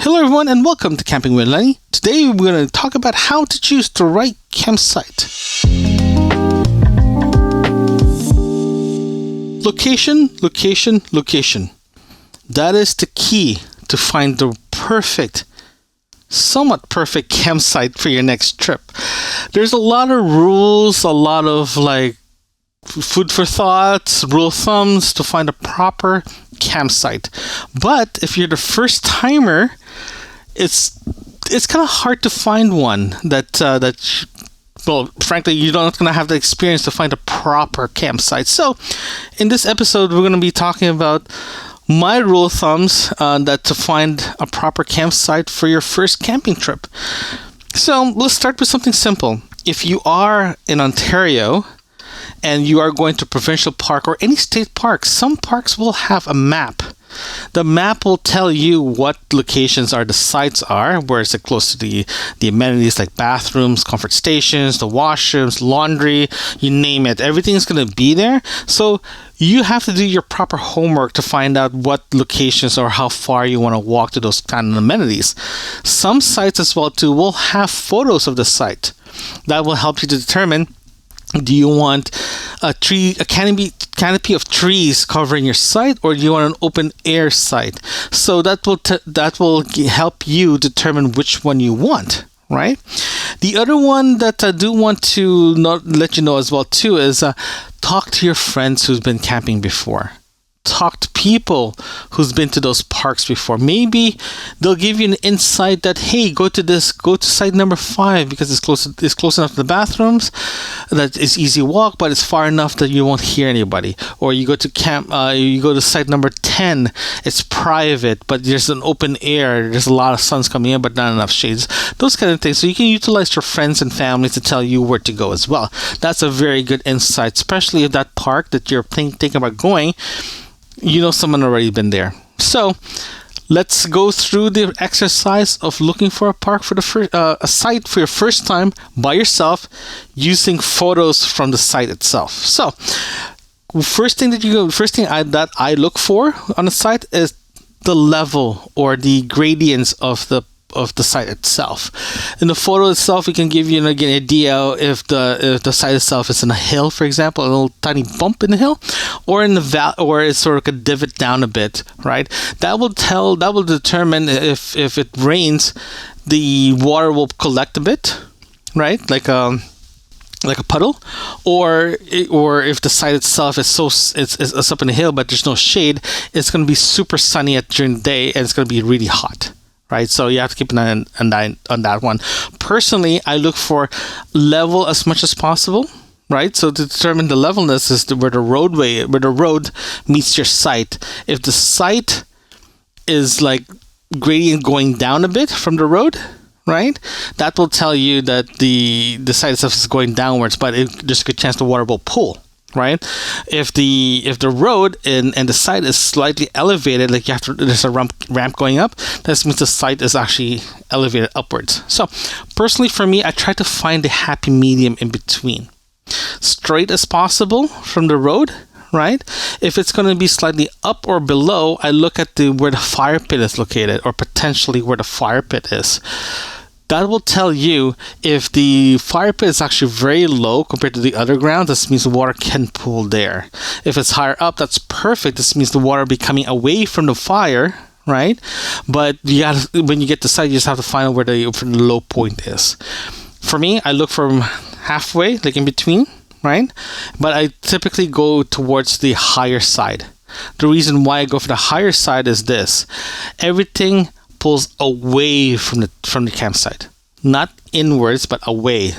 Hello everyone and welcome to Camping with Lenny. Today we're going to talk about how to choose the right campsite. Location, location, location. That is the key to find the somewhat perfect campsite for your next trip. There's a lot of rules, a lot of food for thoughts, rule of thumbs to find a proper campsite. But if you're the first timer, it's kind of hard to find one frankly, you're not going to have the experience to find a proper campsite. So in this episode, we're going to be talking about my rule of thumbs that to find a proper campsite for your first camping trip. So let's start with something simple. If you are in Ontario and you are going to a provincial park or any state park, some parks will have a map. The map will tell you what locations the sites are, where is it close to the amenities like bathrooms, comfort stations, the washrooms, laundry, you name it. Everything's going to be there. So you have to do your proper homework to find out what locations or how far you want to walk to those kind of amenities. Some sites as well too will have photos of the site. That will help you to determine, do you want a canopy of trees covering your site, or do you want an open air site? So that will help you determine which one you want, right? The other one that I do want to let you know as well too is talk to your friends who's been camping before. Talk to people who's been to those parks before. Maybe they'll give you an insight that, hey, go to site number 5 because it's close enough to the bathrooms that it's easy walk, but it's far enough that you won't hear anybody. Or you go to site number 10, it's private, but there's an open air, there's a lot of suns coming in, but not enough shades. Those kind of things. So you can utilize your friends and family to tell you where to go as well. That's a very good insight, especially if that park that you're thinking about going, you know someone already been there. So let's go through the exercise of looking for a site for your first time by yourself using photos from the site itself. So first thing that I look for on a site is the level or the gradients of the site itself. In the photo itself, it can give you an idea if the site itself is in a hill, for example, a little tiny bump in the hill, or in the valley, or it's sort of a divot down a bit, right? That will determine if it rains, the water will collect a bit, right? Like a puddle, or if the site itself is it's up in the hill but there's no shade, it's going to be super sunny during the day and it's going to be really hot. Right, so you have to keep an eye on that one. Personally, I look for level as much as possible. Right, so to determine the levelness is where the road meets your site. If the site is like gradient going down a bit from the road, right, that will tell you that the site itself is going downwards, but there's a good chance the water will pool. Right, if the road and the site is slightly elevated, like there's a ramp going up, that means the site is actually elevated upwards. So personally for me, I try to find a happy medium in between, straight as possible from the road. Right, if it's going to be slightly up or below, I look at where the fire pit is located, or potentially where the fire pit is. That will tell you if the fire pit is actually very low compared to the other ground. This means the water can pool there. If it's higher up, that's perfect. This means the water will be coming away from the fire, right? But when you get to the site, you just have to find out where the low point is. For me, I look from halfway, like in between, right? But I typically go towards the higher side. The reason why I go for the higher side is this: everything pulls away from the campsite, not inwards but away,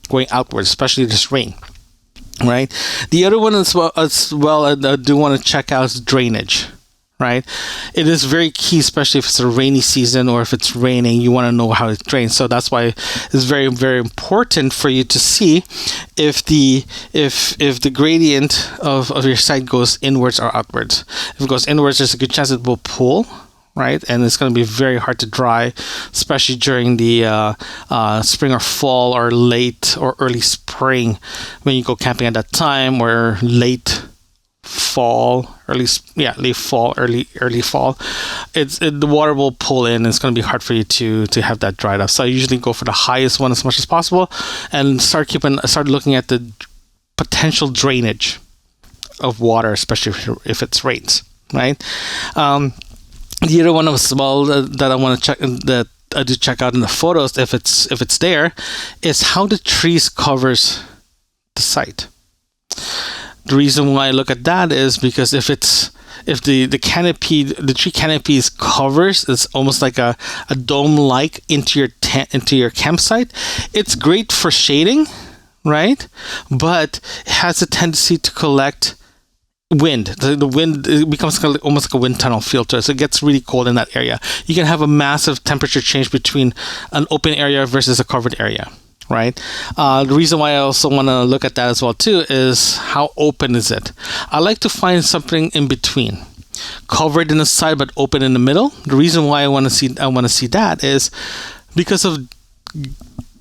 going outwards, especially this rain, right? The other one as well I do want to check out is drainage, right? It is very key, especially if it's a rainy season or if it's raining, you want to know how it drains. So that's why it's very, very important for you to see if the gradient of your site goes inwards or outwards. If it goes inwards, there's a good chance it will pool, right? And it's going to be very hard to dry, especially during the spring or fall or late or early spring when you go camping at that time, or late fall, late fall, early fall, the water will pull in, and it's going to be hard for you to have that dried up. So I usually go for the highest one as much as possible, and start looking at the potential drainage of water, especially if it's rains, right? The other one as well that I want to check, that I do check out in the photos, if it's there, is how the trees covers the site. The reason why I look at that is because if the canopy, the tree canopy covers, it's almost like a dome like into your campsite. It's great for shading, right? But it has a tendency to collect wind. The wind, it becomes almost like a wind tunnel filter, so it gets really cold in that area. You can have a massive temperature change between an open area versus a covered area, right? The reason why I also want to look at that as well too is how open is it. I like to find something in between, covered in the side but open in the middle. The reason why I want to see that is because of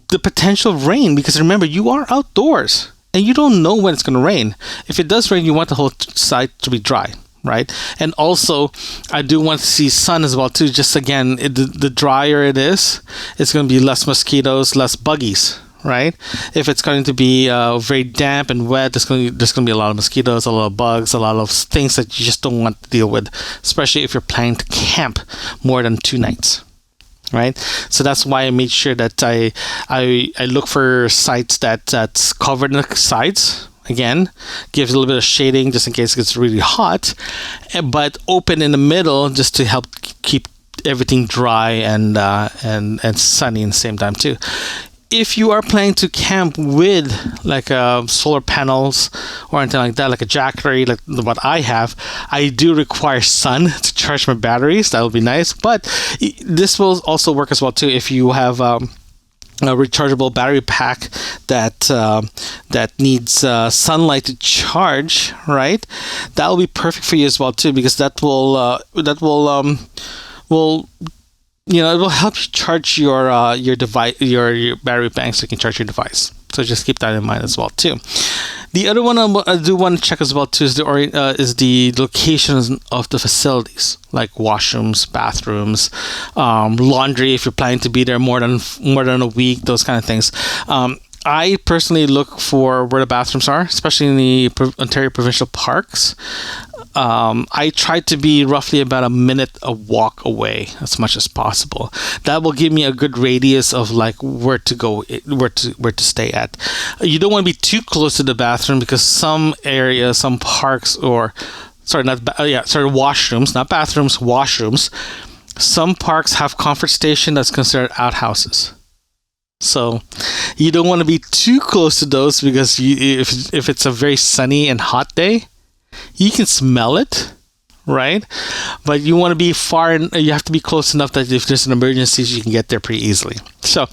the potential rain. Because remember, you are outdoors and you don't know when it's going to rain. If it does rain, you want the whole site to be dry, right? And also, I do want to see sun as well too. Just again, the drier it is, it's going to be less mosquitoes, less buggies, right? If it's going to be very damp and wet, there's going to be a lot of mosquitoes, a lot of bugs, a lot of things that you just don't want to deal with, especially if you're planning to camp more than 2 nights, right? So that's why I made sure that I look for sites that's covered in the sides. Again, gives a little bit of shading just in case it gets really hot, but open in the middle just to help keep everything dry and sunny at the same time too. If you are planning to camp with like solar panels or anything like that, like a Jackery, like what I have, I do require sun to charge my batteries. That would be nice, but this will also work as well too if you have a rechargeable battery pack that needs sunlight to charge, right? That will be perfect for you as well too, because that will it will help you charge your device, your battery bank, so you can charge your device. So just keep that in mind as well too. The other one I do want to check as well too is the locations of the facilities, like washrooms, bathrooms, laundry. If you're planning to be there more than a week, those kind of things. I personally look for where the bathrooms are, especially in the Ontario provincial parks. I try to be roughly about a minute a walk away as much as possible. That will give me a good radius of like where to go, where to stay at. You don't want to be too close to the bathroom, because some areas, some parks, washrooms, not bathrooms, washrooms. Some parks have comfort station that's considered outhouses. So you don't want to be too close to those, because if it's a very sunny and hot day, you can smell it, right? But you want to be you have to be close enough that if there's an emergency, you can get there pretty easily. So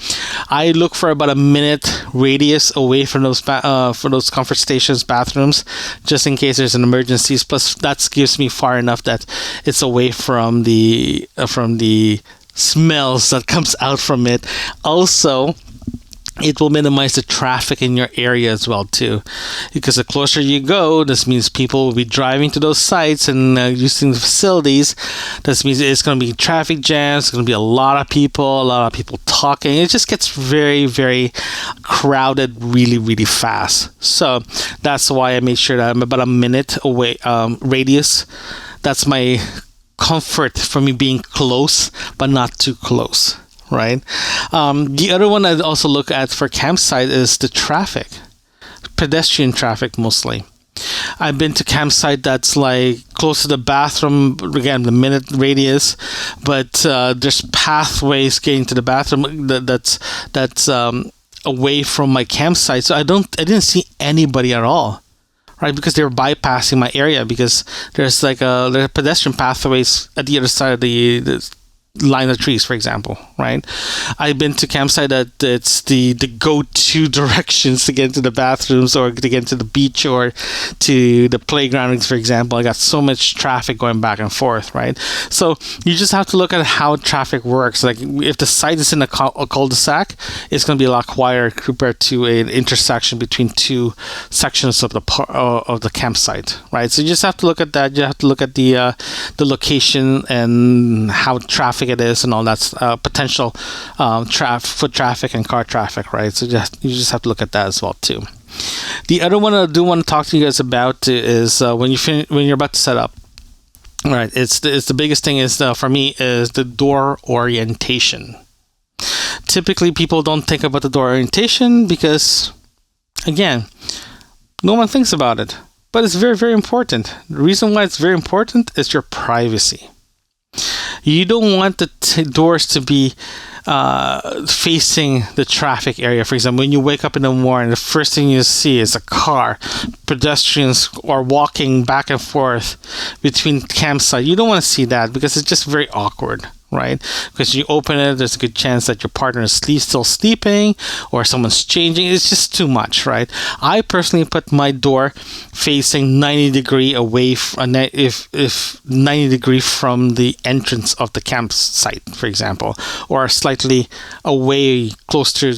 I look for about a minute radius away from those comfort stations, bathrooms, just in case there's an emergency. Plus, that gives me far enough that it's away from the smells that comes out from it. Also, it will minimize the traffic in your area as well too, because the closer you go, this means people will be driving to those sites and using the facilities. This means it's going to be traffic jams. It's going to be a lot of people talking. It just gets very, very crowded really, really fast. So that's why I made sure that I'm about a minute away radius. That's my comfort for me being close, but not too close. Right. The other one I also look at for campsite is the traffic, pedestrian traffic mostly. I've been to campsite that's like close to the bathroom, again, the minute radius, but there's pathways getting to the bathroom that's away from my campsite. So I didn't see anybody at all. Right, because they were bypassing my area, because there's pedestrian pathways at the other side of the line of trees, for example, right? I've been to campsite that it's the go-to directions to get into the bathrooms or to get to the beach or to the playground, for example. I got so much traffic going back and forth, right? So you just have to look at how traffic works. Like if the site is in a cul-de-sac, it's going to be a lot quieter compared to an intersection between two sections of the campsite, right? So you just have to look at that. You have to look at the location and how traffic it is and all that potential foot traffic and car traffic, right? So you just have to look at that as well too. The other one I do want to talk to you guys about is when you're about to set up. All right, it's the biggest thing is for me is the door orientation. Typically, people don't think about the door orientation because, again, no one thinks about it. But it's very, very important. The reason why it's very important is your privacy. You don't want the doors to be facing the traffic area. For example, when you wake up in the morning, the first thing you see is a car, pedestrians are walking back and forth between campsites. You don't want to see that because it's just very awkward, right? Because you open it, there's a good chance that your partner is still sleeping or someone's changing. It's just too much, right? I personally put my door facing 90 degree away, if 90 degree from the entrance of the campsite, for example, or slightly away, close to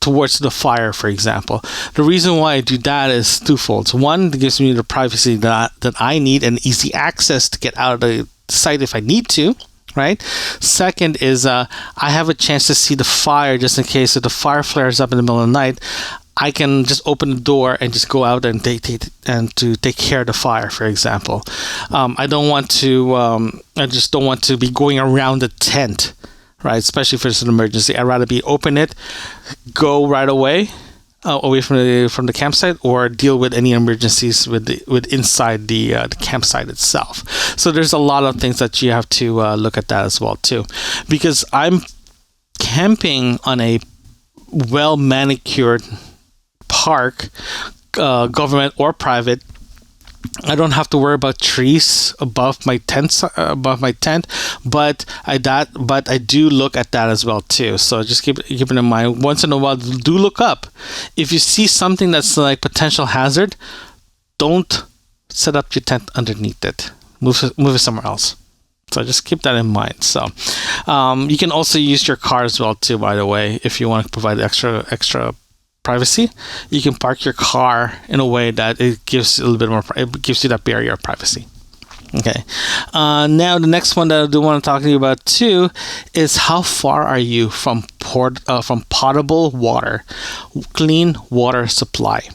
towards the fire, for example. The reason why I do that is twofold. One, it gives me the privacy that I need and easy access to get out of the site if I need to. Right. Second is I have a chance to see the fire just in case if the fire flares up in the middle of the night. I can just open the door and just go out and take care of the fire, for example. I just don't want to be going around the tent, right? Especially if it's an emergency. I'd rather open it, go right away. Away from the campsite, or deal with any emergencies with inside the campsite itself. So there's a lot of things that you have to look at that as well too, because I'm camping on a well manicured park, government or private. I don't have to worry about trees above my tent, but I do look at that as well too. So just keep it in mind. Once in a while, do look up. If you see something that's like potential hazard, don't set up your tent underneath it. Move it somewhere else. So just keep that in mind. So you can also use your car as well too. By the way, if you want to provide extra privacy, you can park your car in a way that it gives a little bit more. It gives you that barrier of privacy. Okay. Now the next one that I do want to talk to you about too is how far are you from potable water, clean water supply.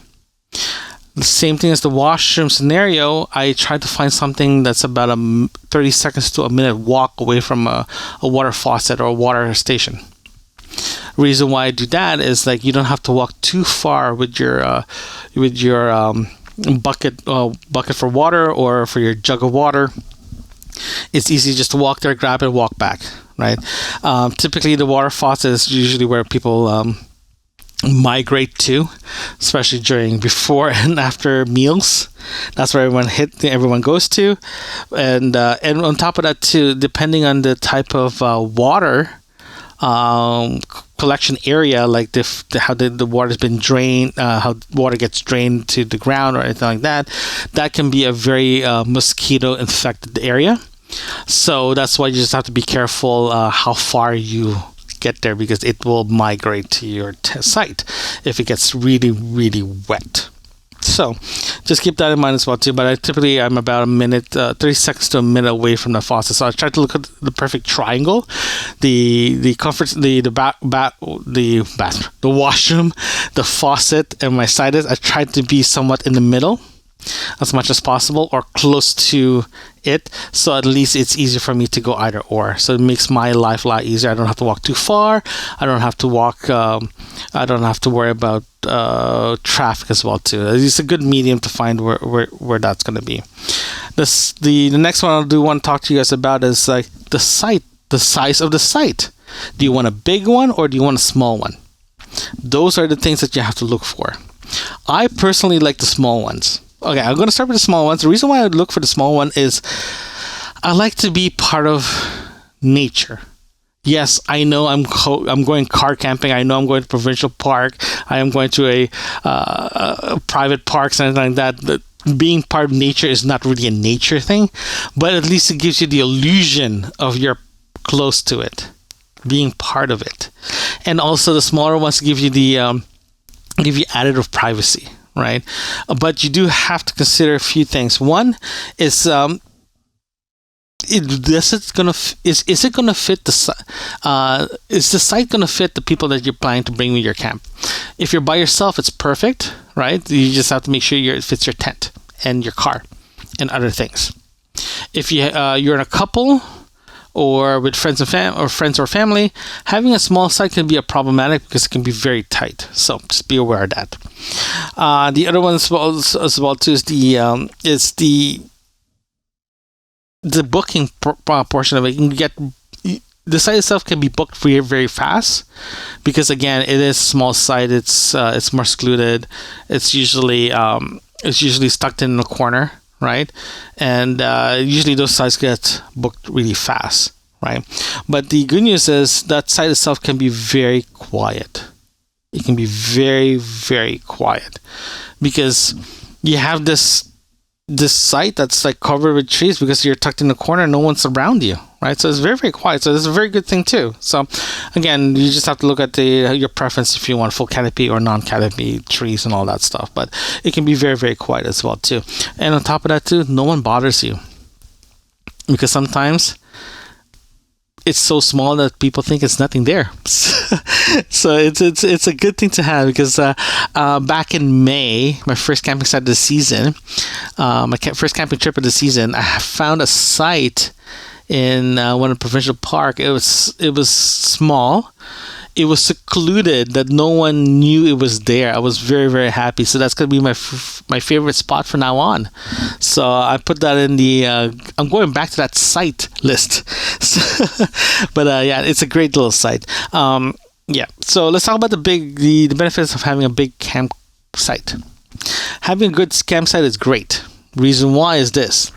The same thing as the washroom scenario. I tried to find something that's about 30 seconds to a minute walk away from a water faucet or a water station. Reason why I do that is like you don't have to walk too far with your bucket for water or for your jug of water. It's easy just to walk there, grab it, walk back, right? Typically, the water faucet is usually where people migrate to, especially before and after meals. That's where everyone goes to, and on top of that too, depending on the type of water collection area, like how the water's been drained, how water gets drained to the ground or anything like that can be a very mosquito infected area. So that's why you just have to be careful how far you get there, because it will migrate to your site if it gets really, really wet. So just keep that in mind as well too. But I'm about 30 seconds to a minute away from the faucet. So I tried to look at the perfect triangle, the washroom, the faucet, and my side is. I tried to be somewhat in the middle as much as possible or close to it, so at least it's easier for me to go either or. So it makes my life a lot easier. I don't have to walk too far. I don't have to worry about traffic as well too. It's a good medium to find where that's going to be. The next one I do want to talk to you guys about is like the size of the site. Do you want a big one or do you want a small one? Those are the things that you have to look for. I personally like the small ones. Okay, I'm going to start with the small ones. The reason why I look for the small one is I like to be part of nature. Yes, I know I'm going car camping. I know I'm going to provincial park. I am going to a private parks and anything like that. Being part of nature is not really a nature thing, but at least it gives you the illusion of you're close to it, being part of it. And also the smaller ones give you the give you additive privacy, right? But you do have to consider a few things. One is is it gonna fit is the site gonna fit the people that you're planning to bring with your camp? If you're by yourself, it's perfect, right? You just have to make sure it fits your tent and your car and other things. If you're in a couple or with friends or family, having a small site can be a problematic because it can be very tight. So just be aware of that. The other one as well too is the booking portion of it. You can get the site itself can be booked very, very fast because again, it is small site. It's more secluded. It's usually stuck in a corner, right? And usually those sites get booked really fast, right? But the good news is that site itself can be very quiet. It can be very, very quiet because you have this site that's like covered with trees because you're tucked in the corner and no one's around you, right? So it's very, very quiet. So it's a very good thing too. So again, you just have to look at your preference if you want full canopy or non-canopy trees and all that stuff. But it can be very, very quiet as well too. And on top of that too, no one bothers you because sometimes it's so small that people think it's nothing there. So it's a good thing to have because back in May, my first camping site of the season, first camping trip of the season, I found a site in one of the provincial park. It was small. It was secluded that no one knew it was there. I was very, very happy. So that's going to be my favorite spot from now on. So I put that in the I'm going back to that site list. But yeah, it's a great little site. Yeah. So let's talk about the benefits of having a big campsite. Having a good campsite is great. Reason why is this: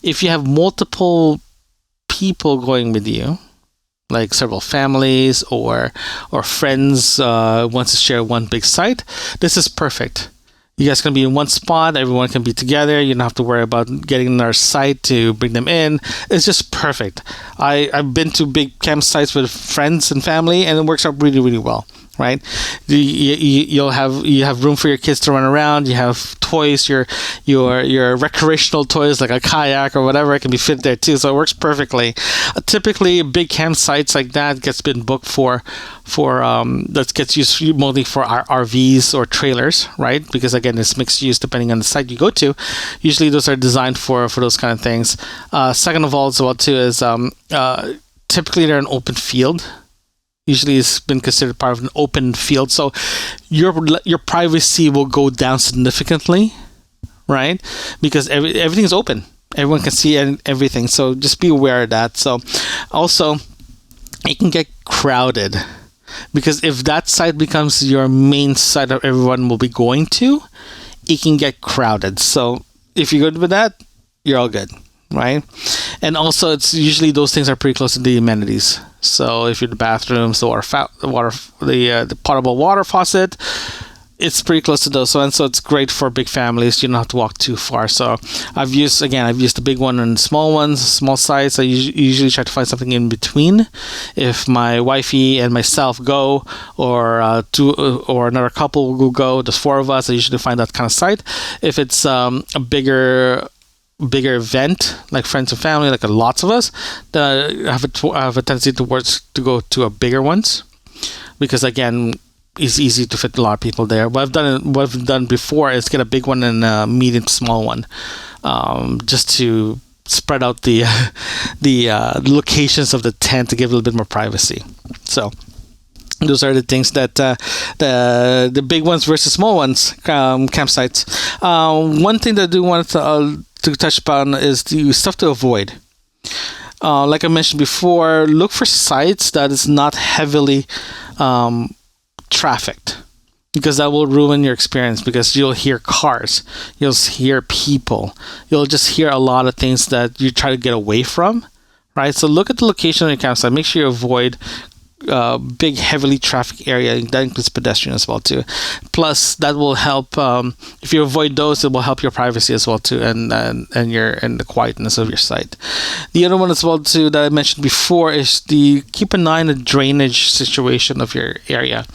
if you have multiple people going with you, like several families or friends wants to share one big site, this is perfect. You guys can be in one spot, everyone can be together, you don't have to worry about getting another site to bring them in. It's just perfect. I've been to big campsites with friends and family and it works out really, really well, right? You have room for your kids to run around, you have toys, your recreational toys like a kayak or whatever, it can be fit there too, so it works perfectly. Typically big campsites like that gets been booked for that gets used mostly for our RVs or trailers, right? Because again, it's mixed use depending on the site you go to. Usually those are designed for those kind of things. Second of all as well too is typically they're an open field. Usually it's been considered part of an open field, so your privacy will go down significantly, right? Because everything is open, everyone can see everything, so just be aware of that. So also it can get crowded because if that site becomes your main site that everyone will be going to, it can get crowded. So if you're good with that, you're all good, right? And also it's usually those things are pretty close to the amenities. So if you're the bathrooms, the potable water faucet, it's pretty close to those. So it's great for big families. You don't have to walk too far. So I've used the big one and small ones, small sites. I usually try to find something in between. If my wifey and myself go, or two or another couple will go, there's four of us, I usually find that kind of site. If it's a bigger event like friends and family, like lots of us, then I have a tendency to go to a bigger ones because again, it's easy to fit a lot of people there. What I've done before is get a big one and a medium small one, just to spread out the locations of the tent to give a little bit more privacy. So those are the things that the big ones versus small ones campsites. One thing that I do want to touch upon is the stuff to avoid. Like I mentioned before, look for sites that is not heavily trafficked, because that will ruin your experience, because you'll hear cars, you'll hear people, you'll just hear a lot of things that you try to get away from, right? So look at the location of your campsite. Make sure you avoid big, heavily trafficked area. That includes pedestrian as well too. Plus, that will help. If you avoid those, it will help your privacy as well too, and the quietness of your site. The other one as well too that I mentioned before is keep an eye on the drainage situation of your area.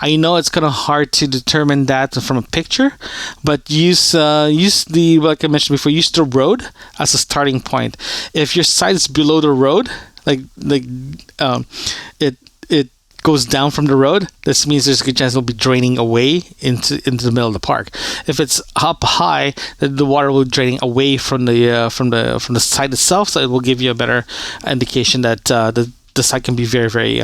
I know it's kind of hard to determine that from a picture, but use like I mentioned before, use the road as a starting point. If your site is below the road, it goes down from the road, this means there's a good chance it'll be draining away into the middle of the park. If it's up high, the water will be draining away from the site itself, so it will give you a better indication that the site can be very, very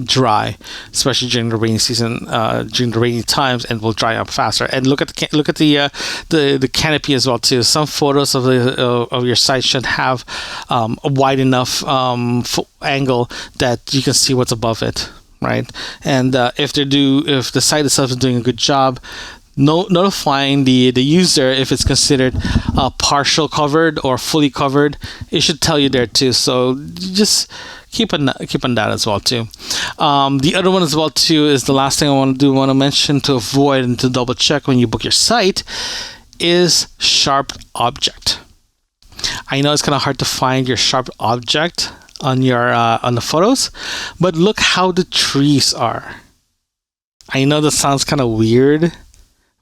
dry, especially during the rainy season, during the rainy times, and will dry up faster. And look at the canopy as well too. Some photos of your site should have a wide enough angle that you can see what's above it, right? And if the site itself is doing a good job, notifying the user if it's considered partial covered or fully covered, it should tell you there too. So just keep on that as well too. The other one as well too is the last thing I want to mention to avoid and to double check when you book your site is sharp object. I know it's kind of hard to find your sharp object on the photos, but look how the trees are. I know that sounds kind of weird,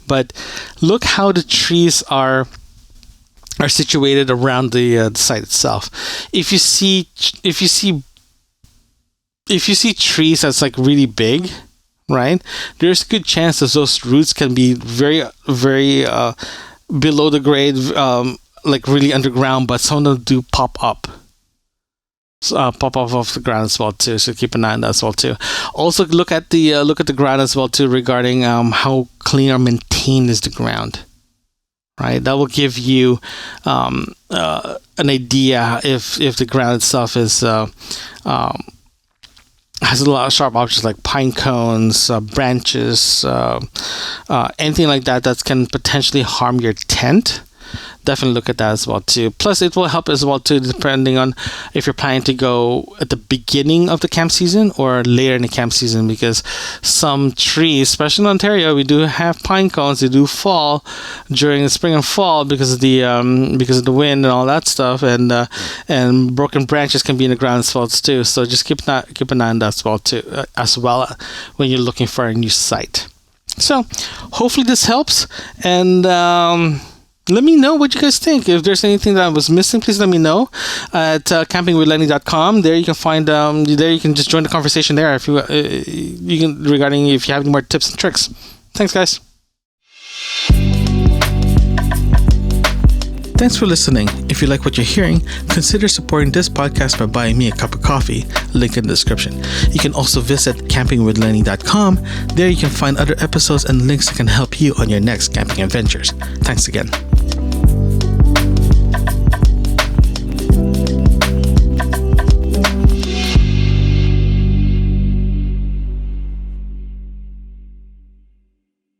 but look how the trees are situated around the site itself. If you see trees that's like really big, right? There's a good chance that those roots can be very, very below the grade, like really underground, but some of them do pop up. Pop off the ground as well too, so keep an eye on that as well too. Also look at the ground as well too, regarding how clean or maintained is the ground, right? That will give you an idea if the ground itself is has a lot of sharp objects like pine cones, branches, anything like that can potentially harm your tent. Definitely look at that as well too. Plus, it will help as well too, depending on if you're planning to go at the beginning of the camp season or later in the camp season, because some trees, especially in Ontario, we do have pine cones. They do fall during the spring and fall because of the wind and all that stuff, and broken branches can be in the ground as well too. So just keep an eye on that as well too, when you're looking for a new site. So hopefully this helps, and let me know what you guys think. If there's anything that I was missing, please let me know at campingwithlenny.com. There you can find you can just join the conversation there if you can, regarding if you have any more tips and tricks. Thanks, guys. Thanks for listening. If you like what you're hearing, consider supporting this podcast by buying me a cup of coffee, link in the description. You can also visit campingwithlenny.com. There you can find other episodes and links that can help you on your next camping adventures. Thanks again.